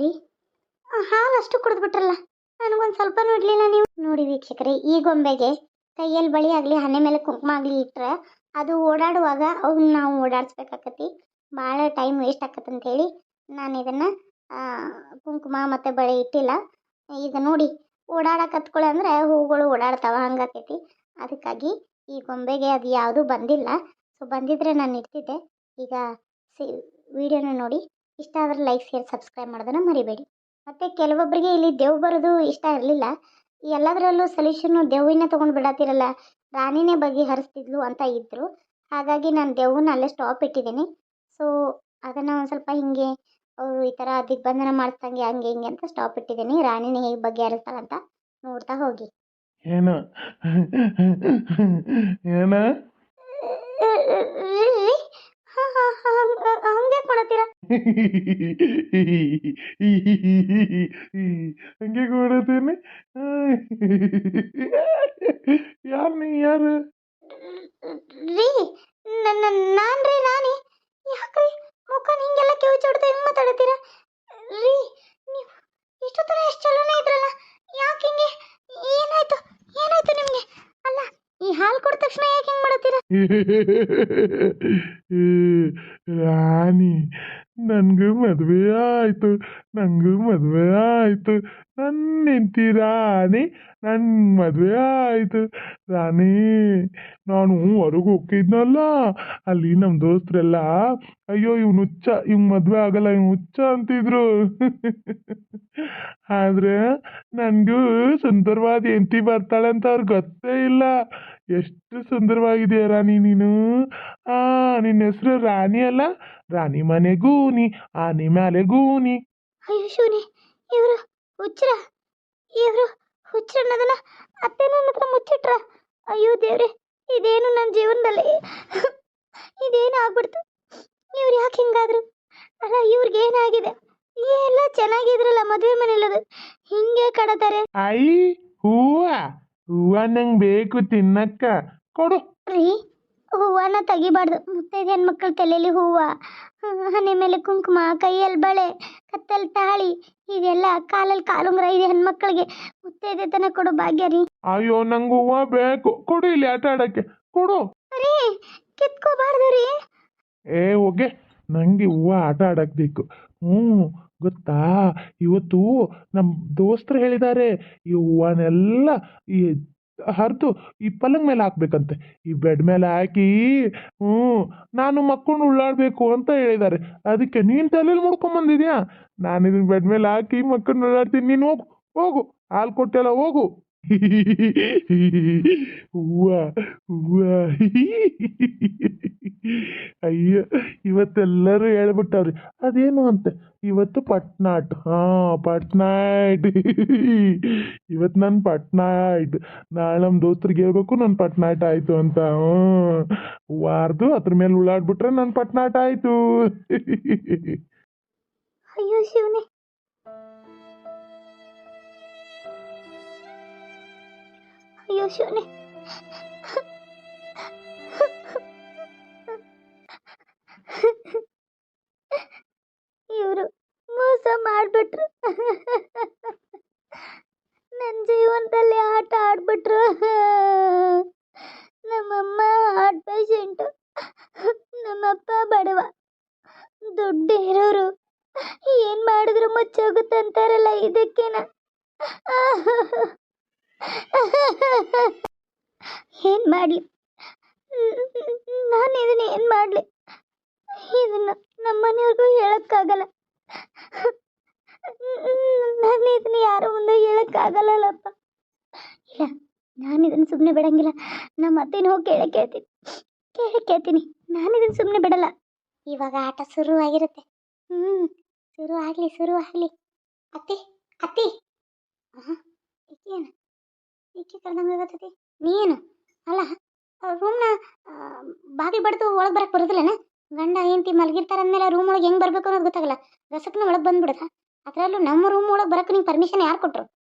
ರೀ ಹಾಲು ಅಷ್ಟು ಕುಡಿದ್ಬಿಟ್ರಲ್ಲ, ನನಗೊಂದು ಸ್ವಲ್ಪನೂ ಇಡ್ಲಿಲ್ಲ ನೀವು. ನೋಡಿ ವೀಕ್ಷಕರೇ, ಈ ಗೊಂಬೆಗೆ ಕೈಯಲ್ಲಿ ಬಳಿ ಆಗಲಿ ಹಣೆ ಮೇಲೆ ಕುಂಕುಮ ಆಗಲಿ ಇಟ್ಟರೆ ಅದು ಓಡಾಡುವಾಗ ಅವ್ನ ನಾವು ಓಡಾಡಿಸ್ಬೇಕಾಕತಿ, ಭಾಳ ಟೈಮ್ ವೇಸ್ಟ್ ಆಕತ್ತೆ ಅಂತೇಳಿ ನಾನು ಇದನ್ನು ಕುಂಕುಮ ಮತ್ತು ಬಳೆ ಇಟ್ಟಿಲ್ಲ. ಈಗ ನೋಡಿ ಓಡಾಡಕತ್ಕೊಳ್ಳಿ ಅಂದರೆ ಹೂಗಳು ಓಡಾಡ್ತಾವ, ಹಂಗಾಕೈತಿ. ಅದಕ್ಕಾಗಿ ಈ ಗೊಂಬೆಗೆ ಅದು ಯಾವುದೂ ಬಂದಿಲ್ಲ. ಸೊ ಬಂದಿದ್ರೆ ನಾನು ಇಡ್ತಿದ್ದೆ. ಈಗ ವಿಡಿಯೋನ ನೋಡಿ ಇಷ್ಟ ಆದರೆ ಲೈಕ್ ಶೇರ್ ಸಬ್ಸ್ಕ್ರೈಬ್ ಮಾಡೋದನ್ನು ಮರಿಬೇಡಿ. ಮತ್ತು ಕೆಲವೊಬ್ಬರಿಗೆ ಇಲ್ಲಿ ದೆವ್ವು ಬರೋದು ಇಷ್ಟ ಇರಲಿಲ್ಲ. ಎಲ್ಲದರಲ್ಲೂ ಸೊಲ್ಯೂಷನ್ನು ದೆವ್ವಿನ ತೊಗೊಂಡು ಬಿಡತ್ತಿರಲ್ಲ, ರಾಣಿನೇ ಬಗೆಹರಿಸ್ತಿದ್ಲು ಅಂತ ಇದ್ದರು. ಹಾಗಾಗಿ ನಾನು ದೆವ್ವನ್ನ ಅಲ್ಲೇ ಸ್ಟಾಪ್ ಇಟ್ಟಿದ್ದೀನಿ. ಸೊ ಅದನ್ನು ಒಂದು ಸ್ವಲ್ಪ ಹಿಂಗೆ ಅವರು ಈ ಥರ ದಿಗ್ಬಂಧನ ಮಾಡಿಸ್ದಂಗೆ ಹಂಗೆ ಹಿಂಗೆ ಅಂತ ಸ್ಟಾಪ್ ಇಟ್ಟಿದ್ದೀನಿ. ರಾಣಿನೇ ಹೇಗೆ ಬಗೆಹರಿಸ್ತಾಳಂತ ನೋಡ್ತಾ ಹೋಗಿ. ಏನ ಏನ ಹಂಗೆ ಮಾಡತ್ತೀರ? ಹಂಗೆ ಕೊಡತೇನೆ. ಯಾರು ನೀ ಯಾರು? ರೀ ನಾನ್ರಿ ರಾಣಿ. ಯಾಕ್ರಿ ಮುಖನ ಹಿಂಗೆಲ್ಲ ಕಿವುಚಾಡ್ತಾ ಹೆಂಗೆ ಮಾತಾಡ್ತೀರ ರೀ? ನೀವು ಇಷ್ಟೊತ್ತರ ಎಷ್ಟು ಚಲೋನೇ ಇದ್ರಲ್ಲ, ಯಾಕೆ ಹಿಂಗೆ? ಏನಾಯ್ತು ಏನಾಯ್ತು ನಿಮಗೆ? ಅಲ್ಲ, ಈ ಹಾಲು ಕೊಟ್ಟ ತಕ್ಷಣ ಯಾಕೆ ಹಿಂಗೆ ಮಾಡತ್ತೀರ? ರಾಣಿ, ನನಗೂ ಮದುವೆ ಆಯಿತು, ನನಗೂ ಮದುವೆ ಆಯಿತು. ನನ್ನ ಹೆಂಡತಿ ರಾಣಿ, ನನ್ನ ಮದುವೆ ಆಯಿತು. ರಾಣಿ, ನಾನು ಹೊರಗೆ ಹೋಗಿದ್ನಲ್ಲ, ಅಲ್ಲಿ ನಮ್ಮ ದೋಸ್ತರೆಲ್ಲ ಅಯ್ಯೋ ಇವ್ನು ಹುಚ್ಚ, ಇವ್ನು ಮದುವೆ ಆಗಲ್ಲ, ಇವ್ನು ಹುಚ್ಚ ಅಂತಿದ್ರು. ಆದರೆ ನನಗೂ ಸುಂದರವಾದ ಹೆಂಡತಿ ಬರ್ತಾಳೆ ಅಂತ ಅವ್ರಿಗೆ ಗೊತ್ತೇ ಇಲ್ಲ. ಎಷ್ಟು ಸುಂದರವಾಗಿದೆಯಾ ರಾಣಿ ನೀನು. ನಿನ್ನ ಹೆಸರು ರಾಣಿ ಅಲ್ಲ? ರಾಣಿ ಮನೆ ಗೂನಿ, ಆನೆ ಮ್ಯಾಲೆ ಗೂನಿ. ಅಯ್ಯೋ ಶಿವನೇ, ಇವರು ಹುಚ್ಚರ, ಇವರು ಹುಚ್ಚರ ಅನ್ನೋದನ್ನ ಅತ್ತೆ ನನ್ನ ಹತ್ರ ಮುಚ್ಚಿಟ್ರ. ಅಯ್ಯೋ ದೇವ್ರೆ, ಇದೇನು ನನ್ನ ಜೀವನದಲ್ಲಿ ಇದೇನು ಆಗ್ಬಿಡ್ತು? ಇವ್ರು ಯಾಕೆ ಹಿಂಗಾದ್ರು? ಅಲ್ಲ, ಇವ್ರಿಗೆ ಏನಾಗಿದೆ? ಎಲ್ಲ ಚೆನ್ನಾಗಿದ್ರಲ್ಲ ಮದುವೆ ಮನೆಯಲ್ಲದು, ಹಿಂಗೆ ಕಡತಾರೆ. ಐ ಹೂವ, ಹೂವ ನಂಗೆ ಬೇಕು ತಿನ್ನಕ್ಕ, ಕೊಡು. ರೀ, ಹೂವನ್ನ ತೆಗಿಬಾರ್ದು. ಮುತ್ತೈದೆ ಹೆಣ್ಮಕ್ಳ ತಲೆಯಲ್ಲಿ ಹೂವ, ಹಣೆ ಮೇಲೆ ಕುಂಕುಮ, ಕೈಯಲ್ಲಿ ಬಳೆ, ಕತ್ತಲ್ಲಿ ತಾಳಿ, ಇದೆಲ್ಲ ಕಾಲಲ್ಲಿ ಕಾಲುಂಗ್ರ ಇದೆ ಹೆಣ್ಮಕ್ಳಿಗೆ. ಮುತ್ತೈದೆ ತನ ಕೊಡು ಭಾಗ್ಯ ರೀ. ಅಯ್ಯೋ ನಂಗೆ ಹೂವ ಬೇಕು, ಕೊಡು. ಇಲ್ಲಿ ಆಟ ಆಡಕ್ಕೆ ಕೊಡು. ರೀ, ಕಿತ್ಕೋಬಾರ್ದು ರೀ. ಹೋಗೆ, ನಂಗೆ ಹೂವ ಆಟ ಆಡಕ್ ಬೇಕು. ಗೊತ್ತಾ, ಇವತ್ತು ನಮ್ಮ ದೋಸ್ತರು ಹೇಳಿದ್ದಾರೆ ಈ ಹೂವನೆಲ್ಲ ಈ ಹರಿದು ಈ ಪಲಂಗ್ ಮೇಲೆ ಹಾಕ್ಬೇಕಂತೆ, ಈ ಬೆಡ್ ಮೇಲೆ ಹಾಕಿ ನಾನು ಮಕ್ಕೊಂಡು ಉಳ್ಳಾಡಬೇಕು ಅಂತ ಹೇಳಿದ್ದಾರೆ. ಅದಕ್ಕೆ ನೀನು ತಲೆಯಲ್ಲಿ ಮುಡ್ಕೊಂಬಂದಿದ್ಯಾ? ನಾನು ಇದನ್ನ ಬೆಡ್ ಮೇಲೆ ಹಾಕಿ ಮಕ್ಕೊಂಡು ಉಳ್ಳಾಡ್ತೀನಿ. ನೀನು ಹೋಗು ಹೋಗು, ಹಾಲು ಕೊಟ್ಟೆಲ್ಲ ಹೋಗು. ಹೂವ ಹೂವ. ಅಯ್ಯೋ, ಇವತ್ತೆಲ್ಲರೂ ಹೇಳ್ಬಿಟ್ಟವ್ರಿ ಅದೇನು ಅಂತೆ, ಇವತ್ತು ಪಟ್ನಾಟ್. ಪಟ್ನಾಟ್. ಇವತ್ತು ನನ್ನ ಪಟ್ನಾಟ್. ನಾಳೆ ನಮ್ಮ ದೋಸ್ತರಿಗೆ ಹೇಳ್ಬೇಕು ನನ್ನ ಪಟ್ನಾಟ್ ಆಯಿತು ಅಂತ. ವಾರ್ದು ಅದ್ರ ಮೇಲೆ ಉಳ್ಳಾಡ್ಬಿಟ್ರೆ ನನ್ನ ಪಟ್ನಾಟ್ ಆಯಿತು. ಅಯ್ಯೋ ಶಿವನೇ, ಅಯ್ಯೋ ಶಿವನೇ. ಇವರು ಮೋಸ ಮಾಡಿಬಿಟ್ರು, ನನ್ನ ಜೀವನದಲ್ಲಿ ಆಟ ಆಡ್ಬಿಟ್ರು. ನಮ್ಮಮ್ಮ ಹಾರ್ಟ್ ಪೇಷಂಟು, ನಮ್ಮಪ್ಪ ಬಡವ, ದುಡ್ಡು ಇರೋರು. ಏನು ಮಾಡಿದ್ರು ಮುಚ್ಚೋಗುತ್ತಂತಾರಲ್ಲ, ಇದಕ್ಕೇನ? ಏನು ಮಾಡಲಿ ನಾನು? ಇದನ್ನ ಏನು ಮಾಡಲಿ? ಇದನ್ನು ನಮ್ಮನೆಯವ್ರಿಗೂ ಹೇಳೋಕ್ಕಾಗಲ್ಲ. ನಾನು ಇದನ್ನ ಯಾರ ಮುಂದೆ ಹೇಳೋಕ್ಕಾಗಲ್ಲಪ್ಪ. ಇಲ್ಲ, ನಾನು ಇದನ್ನು ಸುಮ್ಮನೆ ಬಿಡಂಗಿಲ್ಲ. ನಮ್ಮ ಅತ್ತೆನ ಹೋಗಿ ಕೇಳ್ತೀನಿ. ನಾನು ಇದನ್ನು ಸುಮ್ಮನೆ ಬಿಡಲ್ಲ. ಇವಾಗ ಆಟ ಶುರು ಆಗಿರುತ್ತೆ. ಶುರು ಆಗಲಿ. ಅತ್ತಿ ಏನು ಈಕೆ ಕರೆದಂಗೆ ಆಗತ್ತತಿ? ನೀನು ಅಲ್ಲ, ರೂಮ್ನ ಬಾಗಿಲು ಬಡ್ದು ಒಳಗೆ ಬರಕ್ಕೆ ಬರೋದಿಲ್ಲನ? ಗಂಡ ಹೆಂಡತಿ ಮಲಗಿರ್ತಾರೆ ಅಂದಮೇಲೆ ರೂಮ್ ಒಳಗೆ ಹೆಂಗೆ ಬರಬೇಕು ಅನ್ನೋದು ಗೊತ್ತಾಗಲ್ಲ. ರಸಕ್ಕನ ಒಳಗೆ ಬಂದ್ಬಿಡುತ್ತಾ? ಅದರಲ್ಲೂ ನಮ್ಮ ರೂಮ್ ಒಳಗೆ ಬರೋಕ್ಕೆ ನಿಂಗೆ ಪರ್ಮಿಷನ್ ಯಾರು ಕೊಟ್ಟರು?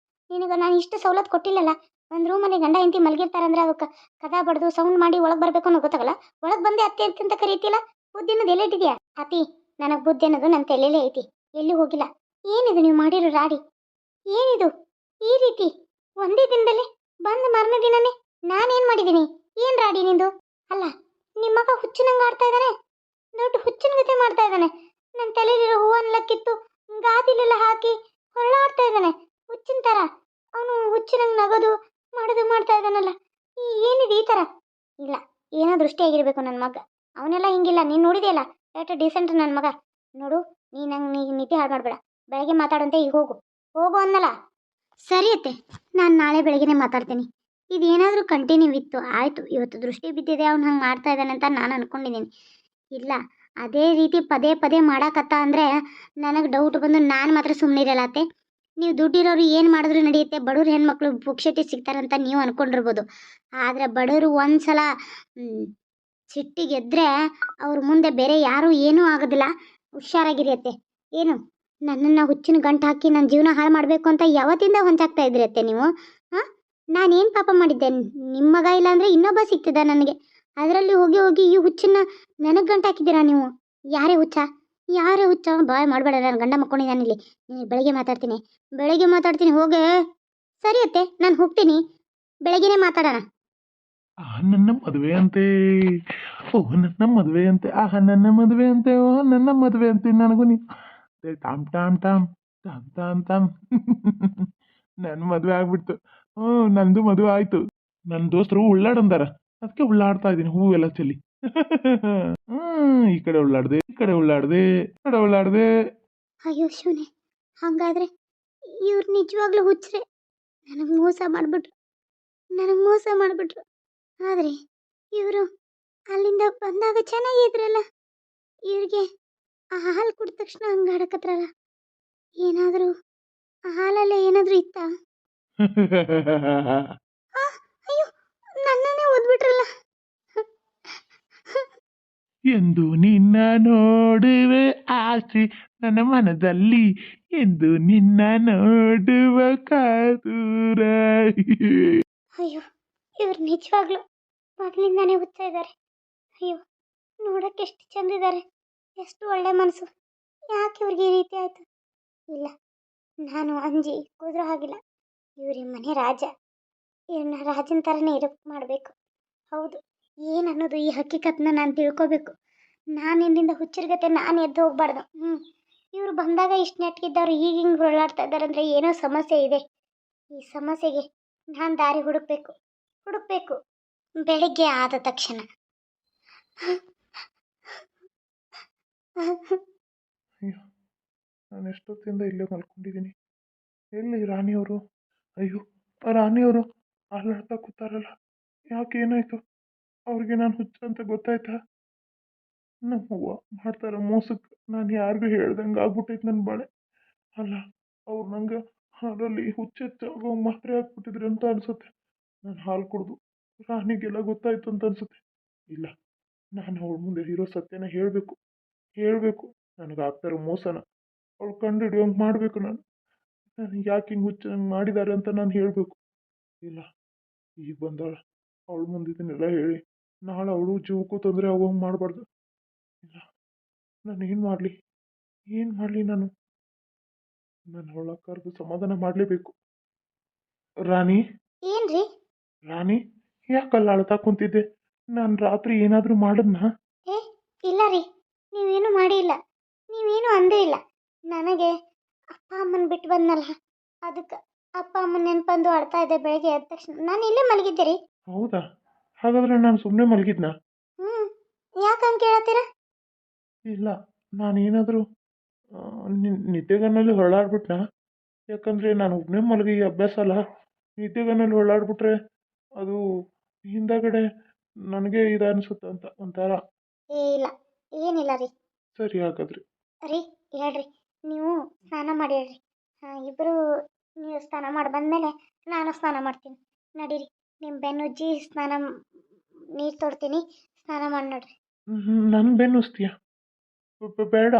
ನಿನಗೆ ನಾನು ಇಷ್ಟು ಸವಲತ್ತು ಕೊಟ್ಟಿಲ್ಲಲ್ಲ. ಒಂದು ರೂಮಲ್ಲಿ ಗಂಡ ಹೆಂಡತಿ ಮಲಗಿರ್ತಾರೆ ಅಂದರೆ ಅವಕ್ಕೆ ಕದ ಬಡ್ದು ಸೌಂಡ್ ಮಾಡಿ ಒಳಗೆ ಬರಬೇಕು ಅನ್ನೋದು ಗೊತ್ತಾಗಲ್ಲ. ಒಳಗೆ ಬಂದೆ ಅತ್ತೆ ಅಂತ ಕರೀತಿಲ್ಲ. ಬುದ್ಧಿ ಅನ್ನೋದು ಎಲ್ಲೇ ಇಟ್ಟಿದ್ಯಾ? ಅತಿ, ನನಗೆ ಬುದ್ಧಿ ಅನ್ನೋದು ನನ್ನ ತಲೆಯಲ್ಲೇ ಐತಿ, ಎಲ್ಲೂ ಹೋಗಿಲ್ಲ. ಏನಿದು ನೀವು ಮಾಡಿರೋ ರಾಡಿ? ಏನಿದು ಈ ರೀತಿ ಒಂದೇ ದಿನದಲ್ಲೇ ಬಂದ ಮಾರನೇ ದಿನನೇ ನಾನೇನ್ ಮಾಡಿದ್ದೀನಿ? ಏನ್ ರಾಡಿ ನಿಂದು? ಅಲ್ಲ, ನಿಮ್ಮ ಮಗ ಹುಚ್ಚಿನಂಗ ಆಡ್ತಾ ಇದ್ದಾನೆ, ದೊಡ್ಡ ಹುಚ್ಚಿನ ಗತೆ ಮಾಡ್ತಾ ಇದ್ದಾನೆ. ನನ್ನ ತಲೆಯಲ್ಲಿರೋ ಹೂವನ್ನೆಲ್ಲ ಕಿತ್ತು ಗಾದಿಲೆಲ್ಲ ಹಾಕಿ ಹೊರಳಾಡ್ತಾ ಇದ್ದಾನೆ ಹುಚ್ಚಿನ ತರ. ಅವನು ಹುಚ್ಚಿನಂಗ್ ನಗೋದು ಮಾಡೋದು ಮಾಡ್ತಾ ಇದ್ದಾನಲ್ಲ, ಏನಿದೆ ಈ ತರ? ಇಲ್ಲ, ಏನೋ ದೃಷ್ಟಿ ಆಗಿರ್ಬೇಕು ನನ್ನ ಮಗ. ಅವನೆಲ್ಲ ಹಿಂಗಿಲ್ಲ, ನೀನು ನೋಡಿದೆಯಲ್ಲ ಎಷ್ಟು ಡೀಸೆಂಟ್ ನನ್ನ ಮಗ. ನೋಡು, ನೀ ನಿದ್ದೆ ಹಾಳು ಮಾಡಬೇಡ, ಬೆಳಗ್ಗೆ ಮಾತಾಡಂತೆ. ಈಗ ಹೋಗು ಹೋಗು ಅನ್ನಲ್ಲ. ಸರಿ ಅತ್ತೆ, ನಾನು ನಾಳೆ ಬೆಳಗ್ಗೆನೇ ಮಾತಾಡ್ತೀನಿ. ಇದೇನಾದರೂ ಕಂಟಿನ್ಯೂ ಇತ್ತು ಆಯಿತು, ಇವತ್ತು ದೃಷ್ಟಿ ಬಿದ್ದಿದೆ ಅವ್ನು ಹಂಗೆ ಮಾಡ್ತಾ ಇದ್ದಾನೆ ಅಂತ ನಾನು ಅಂದ್ಕೊಂಡಿದ್ದೀನಿ. ಇಲ್ಲ, ಅದೇ ರೀತಿ ಪದೇ ಪದೇ ಮಾಡಾಕತ್ತ ಅಂದರೆ ನನಗೆ ಡೌಟ್ ಬಂದು ನಾನು ಮಾತ್ರ ಸುಮ್ಮನಿರಲ್ಲ ಅತ್ತೆ. ನೀವು ದುಡ್ಡಿರೋರು ಏನು ಮಾಡಿದ್ರು ನಡೆಯುತ್ತೆ, ಬಡವ್ರು ಹೆಣ್ಮಕ್ಳು ಪುಕ್ಷಟಿ ಸಿಗ್ತಾರಂತ ನೀವು ಅಂದ್ಕೊಂಡಿರ್ಬೋದು. ಆದರೆ ಬಡವರು ಒಂದ್ಸಲ ಸಿಟ್ಟಿಗೆದ್ರೆ ಅವ್ರ ಮುಂದೆ ಬೇರೆ ಯಾರೂ ಏನೂ ಆಗೋದಿಲ್ಲ. ಹುಷಾರಾಗಿರಿಯತ್ತೆ. ಏನು ನನ್ನನ್ನು ಹುಚ್ಚಿನ ಗಂಟು ಹಾಕಿ ನನ್ನ ಜೀವನ ಹಾಳು ಮಾಡಬೇಕು ಅಂತ ಯಾವತ್ತಿಂದ ಹೊಂಚಾಗ್ತಾ ಇದ್ರಿ ಅತ್ತೆ ನೀವು? ಹಾಂ, ನಾನೇನು ಪಾಪ ಮಾಡಿದ್ದೆ? ನಿಮ್ಮ ಮಗ ಇಲ್ಲ ಅಂದರೆ ಇನ್ನೊಬ್ಬ ಸಿಗ್ತಿದ್ದ ನನಗೆ. ಅದರಲ್ಲಿ ಹೋಗಿ ಹೋಗಿ ಈ ಹುಚ್ಚನ್ನ ನನಗೆ ಗಂಟು ಹಾಕಿದ್ದೀರಾ ನೀವು? ಯಾರೇ ಹುಚ್ಚ? ಯಾರೇ ಹುಚ್ಚ? ಬಾಯ್ ಮಾಡಬೇಡ, ನಾನು ಗಂಡ ಮಕ್ಕೊಂಡಿದ್ದಾನಿಲ್ಲಿ. ಬೆಳಗ್ಗೆ ಮಾತಾಡ್ತೀನಿ ಹೋಗೆ. ಸರಿ ಅತ್ತೆ, ನಾನು ಹೋಗ್ತೀನಿ, ಬೆಳಗ್ಗೆನೇ ಮಾತಾಡೋಣ. ನನ್ನ ಮದುವೆ ಅಂತೆ, ಓಹ್ ನನ್ನ ಮದುವೆ ಅಂತೆ, ನನ್ನ ಮದುವೆ ಅಂತೆ, ಓಹ್ ನನ್ನ ಮದುವೆ ಅಂತೆ. ನನಗೂ ನೀ Tom Tom Tom Tom Tom Tom ನನ್ನ ಮದುವೆ ಆಗ್ಬಿಡ್ತು. ನಂದು ಮದುವೆ ಆಯ್ತು. ನನ್ನ ದೋಸ್ತರು ಉಳ್ಳಾಡಂದಾರ, ಅದಕ್ಕೆ ಉಳ್ಳಾಡ್ತಾ ಇದ್ದೀನಿ ಹೂವೆಲ್ಲ ಚೆಲ್ಲಿ. ಈ ಕಡೆ ಉಳ್ಳಾಡ್ದೆ, ಈ ಕಡೆ ಉಳ್ಳಾಡ್ದೆ, ಈ ಕಡೆ ಉಳ್ಳಾಡ್ದೆ. ಅಯ್ಯೋ ಶಿವನೇ, ಹಾಗಾದ್ರೆ ಇವ್ರು ನಿಜವಾಗ್ಲೂ ಹುಚ್ಚರೆ. ನನಗೆ ಮೋಸ ಮಾಡಿಬಿಟ್ರು. ಆದರೆ ಇವರು ಅಲ್ಲಿಂದ ಬಂದಾಗ ಚೆನ್ನಾಗಿದ್ರಲ್ಲ, ಇವ್ರಿಗೆ ಆ ಹಾಲು ಕುಡಿದ ತಕ್ಷಣ ಹಂಗೆ ಆಡಕತ್ರಲ್ಲ. ಏನಾದರೂ ಆ ಹಾಲಲ್ಲೇ ಏನಾದರೂ ಇತ್ತಾ? ಅಯ್ಯೋ, ನನ್ನನ್ನೇ ಓದ್ಬಿಟ್ರಲ್ಲ. ಎಂದು ನಿನ್ನ ನೋಡುವೆ ಆಸೆ ನನ್ನ ಮನದಲ್ಲಿ, ಎಂದು ನಿನ್ನ ನೋಡುವ ಕಾತುರ. ಅಯ್ಯೋ, ಇವ್ರು ನಿಜವಾಗ್ಲೂ ಮೊದಲಿಂದಾನೇ ಹುಚ್ಚ ಇದ್ದಾರೆ. ಅಯ್ಯೋ, ನೋಡಕ್ಕೆ ಎಷ್ಟು ಚಂದಿದ್ದಾರೆ, ಎಷ್ಟು ಒಳ್ಳೆ ಮನಸ್ಸು. ಯಾಕೆ ಇವ್ರಿಗೆ ಈ ರೀತಿ ಆಯಿತು? ಇಲ್ಲ, ನಾನು ಅಂಜಿ ಕೂದ್ರೂ ಆಗಿಲ್ಲ. ಇವ್ರ ಮನೆ ರಾಜ, ಇವ್ರನ್ನ ರಾಜನ ಥರನೇ ಮಾಡಬೇಕು. ಹೌದು, ಏನನ್ನೋದು ಈ ಹಕ್ಕಿಕತ್ನ ನಾನು ತಿಳ್ಕೊಬೇಕು. ನಾನು ಇಲ್ಲಿಂದ ಹುಚ್ಚರ್ಗತೆ ನಾನು ಎದ್ದು ಹೋಗ್ಬಾರ್ದು. ಇವರು ಬಂದಾಗ ಇಷ್ಟು ನೆಟ್ಗಿದ್ದವ್ರು ಈಗ ಹಿಂಗೆ ಹೊರಳಾಡ್ತಾ ಇದ್ದಾರೆ ಅಂದರೆ ಏನೋ ಸಮಸ್ಯೆ ಇದೆ. ಈ ಸಮಸ್ಯೆಗೆ ನಾನು ದಾರಿ ಹುಡುಕ್ಬೇಕು ಬೆಳಿಗ್ಗೆ ಆದ ತಕ್ಷಣ. ಅಯ್ಯೋ, ನಾನು ಎಷ್ಟೊತ್ತಿಂದ ಇಲ್ಲೇ ಮಲ್ಕೊಂಡಿದ್ದೀನಿ. ಎಲ್ಲಿ ರಾಣಿಯವರು? ಅಯ್ಯೋ, ರಾಣಿಯವರು ಅಲ್ಲಾಡ್ತಾ ಕೂತಾರಲ್ಲ, ಯಾಕೆ ಏನಾಯ್ತು ಅವ್ರಿಗೆ? ನಾನು ಹುಚ್ಚ ಅಂತ ಗೊತ್ತಾಯ್ತಾ? ನಮ್ಮವ್ವ ಮಾಡ್ತಾರ ಮೋಸಕ್ಕೆ ನಾನು ಯಾರಿಗೂ ಹೇಳ್ದಂಗೆ ಆಗ್ಬಿಟ್ಟೈತೆ ನನ್ನ ಬಾಳೆ. ಅಲ್ಲ, ಅವ್ರು ನಂಗೆ ಹಾಲಲ್ಲಿ ಹುಚ್ಚೆಚ್ಚಾಗೋ ಮಾತ್ರೆ ಹಾಕ್ಬಿಟ್ಟಿದ್ರು ಅಂತ ಅನ್ಸುತ್ತೆ. ನಾನು ಹಾಲು ಕುಡಿದು ರಾಣಿಗೆಲ್ಲ ಗೊತ್ತಾಯ್ತು ಅಂತ ಅನ್ಸುತ್ತೆ. ಇಲ್ಲ, ನಾನು ಅವಳ ಮುಂದೆ ಇರೋ ಸತ್ಯನ ಹೇಳಬೇಕು. ನನಗೆ ಆಗ್ತಾರೋ ಮೋಸನ ಅವಳು ಕಂಡು ಹಿಡಿಯೋಂಗೆ ಮಾಡಬೇಕು. ನಾನು ಯಾಕೆ ಹಿಂಗೆ ಹುಚ್ಚ ಹಂಗೆ ಮಾಡಿದ್ದಾರೆ ಅಂತ ನಾನು ಹೇಳಬೇಕು. ಇಲ್ಲ, ಈಗ ಬಂದಾಳ, ಅವಳ ಮುಂದೆ ಇದನ್ನೆಲ್ಲ ಹೇಳಿ ನಾಳೆ ಅವಳು ಜೀವಕ್ಕೂ ತೊಂದರೆ ಆಗೋಂಗೆ ಮಾಡಬಾರ್ದು. ಇಲ್ಲ, ನಾನು ಏನು ಮಾಡಲಿ ನಾನು ಅವಳ ಕರೆದು ಸಮಾಧಾನ ಮಾಡಲೇಬೇಕು. ರಾಣಿ, ಏನ್ರಿ? ರಾಣಿ, ಯಾಕಲ್ಲ ಅಳ್ತಾ ಕುಂತಿದ್ದೆ? ನಾನು ರಾತ್ರಿ ಏನಾದರೂ ಮಾಡಿದ್ನಾ? ಏ ಇಲ್ಲ ರೀ, ನೀವೇನು ಮಾಡಿಲ್ಲ, ನೀವೇನು ಅಂದೇ ಇಲ್ಲ. ನನಗೆ ಅಪ್ಪ ಅಮ್ಮನ ಬಿಟ್ಟು ಬಂದಲ್ಲ, ಅದಕ್ಕೆ ಅಪ್ಪ ಅಮ್ಮನ ನೆನ್ಪಂದು ಅಳ್ತಾ ಇದ್ದೆ. ಬೆಳಗ್ಗೆ ಎದ್ದ ತಕ್ಷಣ ನಾನು ಇಲ್ಲೇ ಮಲಗಿದ್ದೆ ರೀ. ಹೌದಾ? ಹಾಗಾದ್ರೆ ನಾನು ಸುಮ್ಮನೆ ಮಲಗಿದ್ನಾ? ಯಾಕಂತ ಕೇಳತ್ತೀರ? ಇಲ್ಲ, ನಾನೇನಾದರೂ ನಿದ್ದೆಗನ್ನಲ್ಲಿ ಹೊರಳಾಡ್ಬಿಟ್ನಾ? ಯಾಕಂದರೆ ನಾನು ಒಬ್ಬನೇ ಮಲಗಿ ಅಭ್ಯಾಸ ಅಲ್ಲ. ನಿದ್ದೆಗನ್ನಲ್ಲಿ ಹೊರಳಾಡ್ಬಿಟ್ರೆ ಅದು ಹಿಂದಗಡೆ ನನಗೆ ಇದು ಅನಿಸುತ್ತೆ ಅಂತ ಒಂಥರ. ಇಲ್ಲ, ಏನಿಲ್ಲ ರೀ. ಸರಿ, ಹಾಗಾದ್ರೆ ರೀ ಹೇಳ್ರಿ, ನೀವು ಸ್ನಾನ ಮಾಡಿ ಹೇಳ್ರಿ. ಇಬ್ಬರು ನೀವು ಸ್ನಾನ ಮಾಡಿ ಬಂದಮೇಲೆ ನಾನು ಸ್ನಾನ ಮಾಡ್ತೀನಿ. ನಡೀರಿ, ನಿಮ್ಮ ಬೆನ್ನುಜ್ಜಿ ನೀರು ತೊಡ್ತೀನಿ, ಸ್ನಾನ ಮಾಡಿ ನೋಡ್ರಿ. ನನ್ನ ಬೆನ್ನಿಸ್ತೀಯ? ಬೇಡ.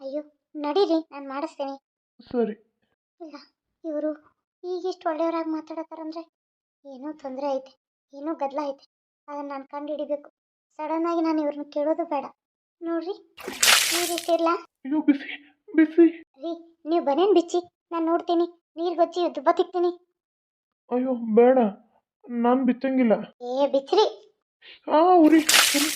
ಅಯ್ಯೋ ನಡೀರಿ, ನಾನು ಮಾಡಿಸ್ತೀನಿ. ಸರಿ. ಇಲ್ಲ, ಇವರು ಈಗಿಷ್ಟು ಒಳ್ಳೆಯವರಾಗಿ ಮಾತಾಡತ್ತಾರಂದ್ರೆ ಏನೋ ತೊಂದರೆ ಐತೆ, ಏನೋ ಗದ್ದಲ ಐತೆ. ಅದನ್ನು ನಾನು ಕಂಡು ಹಿಡಿಬೇಕು. ಸಡನ್ನಾಗಿ ನಾನು ಇವ್ರನ್ನ ಕೇಳೋದು ಬೇಡ. ನೋಡ್ರಿ, ನೀರು ಇಟ್ಟಿರ್ಲಾ? ಅಯ್ಯೋ, ಬಿಸಿ ಬಿಸಿ. ರೀ ನೀವು ಬನೇನು ಬಿಚ್ಚಿ ನಾನು ನೋಡ್ತೀನಿ, ನೀರು ಗೊಚ್ಚಿ ದುಬ್ಬ ತಿಕ್ತೀನಿ. ಅಯ್ಯೋ ಬೇಡ, ನಾನು ಬಿಚ್ಚಂಗಿಲ್ಲ. ಏ ಬಿಚ್ಚ್ರಿ. ಉರಿ ಉರಿ.